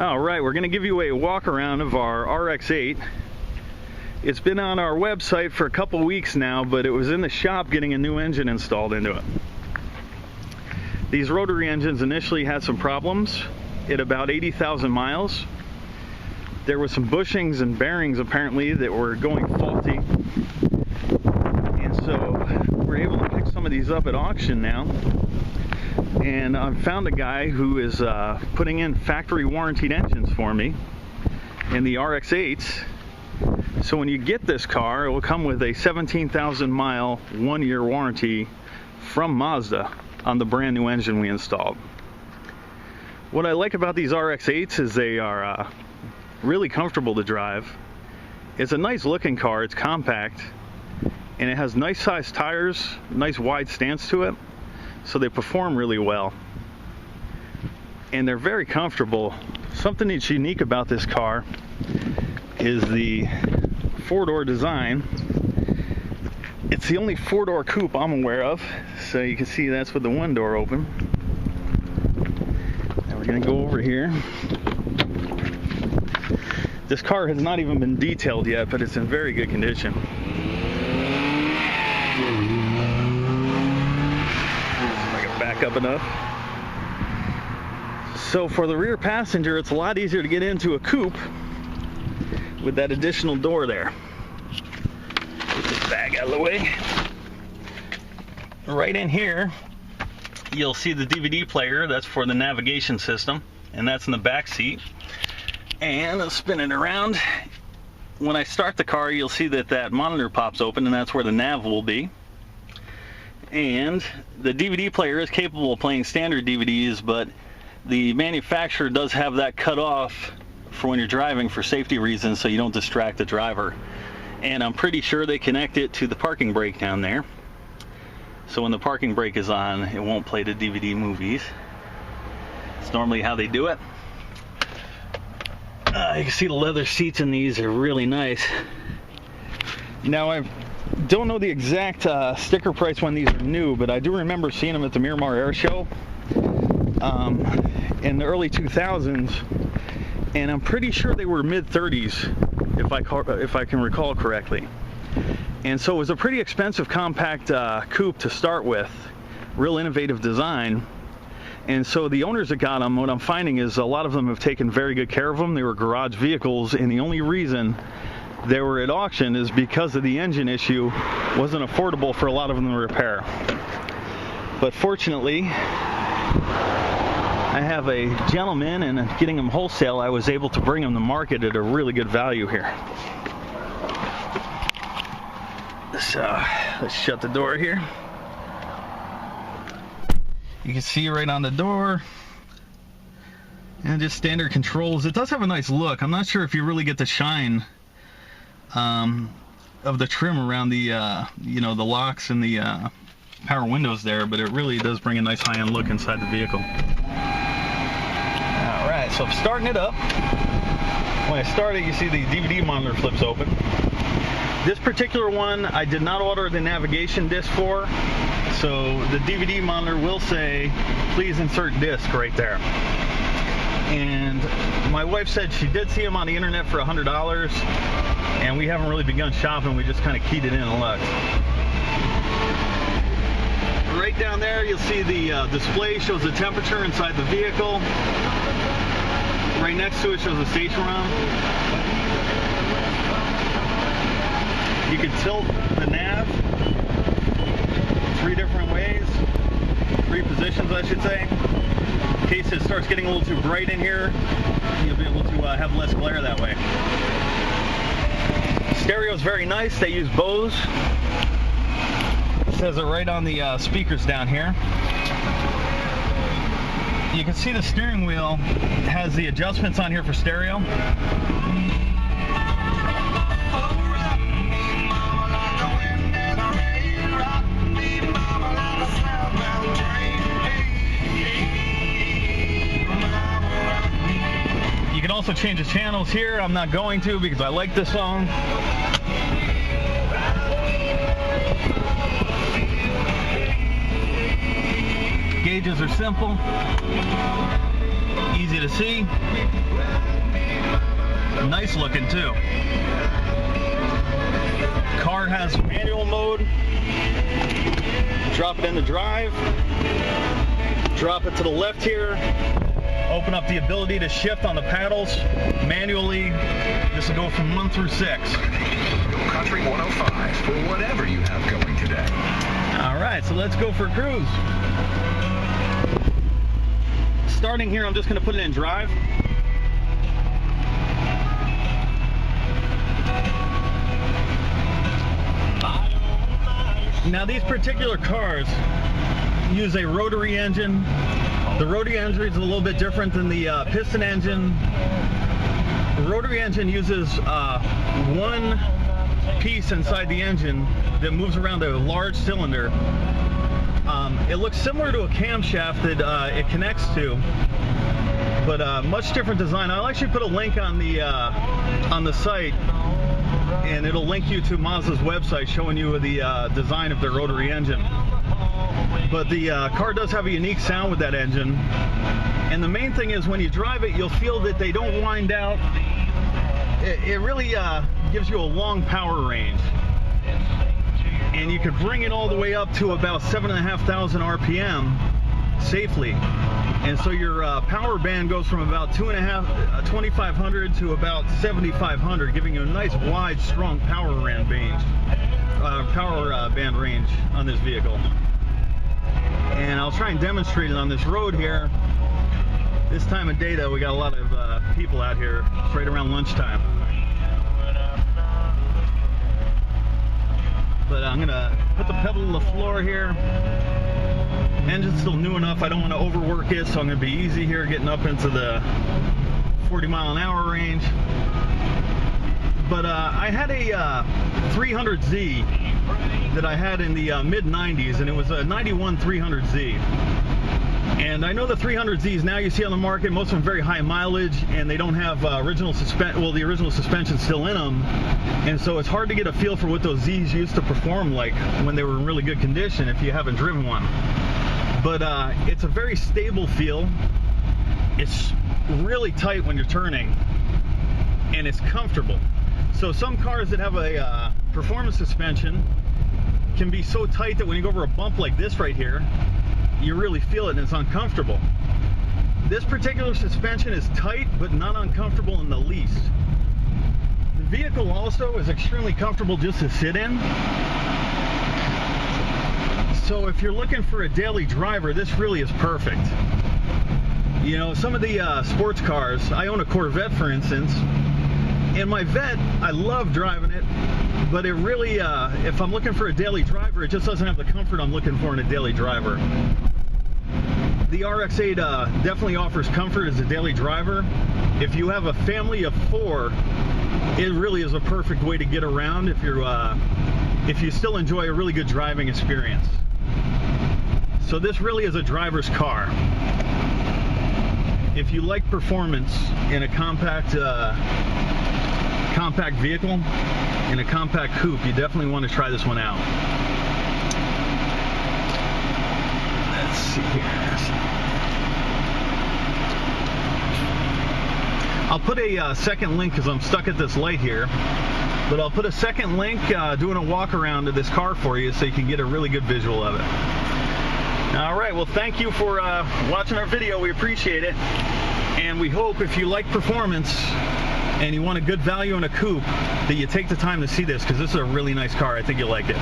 Alright, we're going to give you a walk around of our RX8. It's been on our website for a couple weeks now, but it was in the shop getting a new engine installed into it. These rotary engines initially had some problems at about 80,000 miles. There were some bushings and bearings apparently that were going faulty. And so we're able to pick some of these up at auction now. And I found a guy who is putting in factory warranted engines for me in the RX8s. So when you get this car, it will come with a 17,000 mile 1-year warranty from Mazda on the brand new engine we installed. What I like about these RX8s is they are really comfortable to drive. It's a nice looking car, it's compact, and it has nice sized tires, nice wide stance to it. So they perform really well, and they're very comfortable. Something that's unique about this car is the 4-door design. It's the only 4-door coupe I'm aware of, so you can see that's with the 1 door open. Now we're going to go over here. This car has not even been detailed yet, but it's in very good condition. Back up enough. So for the rear passenger, it's a lot easier to get into a coupe with that additional door there. Get this bag out of the way. Right in here, you'll see the DVD player. That's for the navigation system, and that's in the back seat. And I'll spin it around. When I start the car, you'll see that monitor pops open, and that's where the nav will be. And the DVD player is capable of playing standard DVDs, but the manufacturer does have that cut off for when you're driving for safety reasons, so you don't distract the driver. And I'm pretty sure they connect it to the parking brake down there, so when the parking brake is on, it won't play the DVD movies. It's normally how they do it. You can see the leather seats in these are really nice. Now I don't know the exact sticker price when these are new, but I do remember seeing them at the Miramar Air Show in the early 2000s, and I'm pretty sure they were mid-30s if I can recall correctly. And so it was a pretty expensive compact coupe to start with, real innovative design. And so the owners that got them, what I'm finding is a lot of them have taken very good care of them. They were garage vehicles, and the only reason they were at auction is because of the engine issue wasn't affordable for a lot of them to repair. But fortunately, I have a gentleman, and getting them wholesale, I was able to bring them to market at a really good value here. So let's shut the door here. You can see right on the door, and just standard controls. It does have a nice look. I'm not sure if you really get the shine of the trim around the the locks and the power windows there, but it really does bring a nice high-end look inside the vehicle. Alright, so I'm starting it up. When I start it, you see the DVD monitor flips open. This particular one I did not order the navigation disc for, so the DVD monitor will say please insert disc right there. And my wife said she did see them on the internet for $100, and we haven't really begun shopping. We just kind of keyed it in and looked. Right down there, you'll see the display shows the temperature inside the vehicle. Right next to it shows the station ROM. You can tilt the nav 3 different ways, 3 positions, I should say. In case it starts getting a little too bright in here, you'll be able to have less glare that way. Stereo is very nice. They use Bose. It says it right on the speakers down here. You can see the steering wheel has the adjustments on here for stereo. You can also change the channels here. I'm not going to because I like this song. Gauges are simple, easy you to see. Nice looking too. Car has manual mode. Drop it into drive. Drop it to the left here. Open up the ability to shift on the paddles manually. This will go from 1 through 6. Go Country 105 for whatever you have going today. All right, so let's go for a cruise. Starting here, I'm just going to put it in drive. Now these particular cars use a rotary engine. The rotary engine is a little bit different than the piston engine. The rotary engine uses one piece inside the engine that moves around a large cylinder. It looks similar to a camshaft that it connects to, but much different design. I'll actually put a link on the site, and it'll link you to Mazda's website showing you the design of their rotary engine. But the car does have a unique sound with that engine, and the main thing is when you drive it, you'll feel that they don't wind out. It really gives you a long power range, and you could bring it all the way up to about 7,500 RPM safely. And so your power band goes from about 2,500 to about 7,500, giving you a nice wide, strong power band range on this vehicle. And I'll try and demonstrate it on this road here. This time of day, though, we got a lot of people out here. It's right around lunchtime. But I'm gonna put the pedal to the floor here. Engine's still new enough, I don't want to overwork it, so I'm gonna be easy here, getting up into the 40-mile-an-hour range. But I had a 300Z that I had in the mid-90s, and it was a 91 300Z. And I know the 300Zs now you see on the market, most of them very high mileage, and they don't have the original suspension's still in them, and so it's hard to get a feel for what those Zs used to perform like when they were in really good condition if you haven't driven one. But it's a very stable feel. It's really tight when you're turning, and it's comfortable. So some cars that have a performance suspension can be so tight that when you go over a bump like this right here, you really feel it and it's uncomfortable. This particular suspension is tight but not uncomfortable in the least. The vehicle also is extremely comfortable just to sit in. So if you're looking for a daily driver, this really is perfect. You know, some of the sports cars, I own a Corvette for instance, and my Vet, I love driving it, but it really, if I'm looking for a daily driver, it just doesn't have the comfort I'm looking for in a daily driver. The RX8 definitely offers comfort as a daily driver. If you have a family of 4, it really is a perfect way to get around if you still enjoy a really good driving experience. So this really is a driver's car. If you like performance in a compact vehicle, in a compact coupe, you definitely want to try this one out. Let's see here. I'll put a second link because I'm stuck at this light here, but I'll put a second link doing a walk around of this car for you so you can get a really good visual of it. All right, well, thank you for watching our video. We appreciate it, and we hope if you like performance and you want a good value in a coupe that you take the time to see this, because this is a really nice car. I think you'll like it.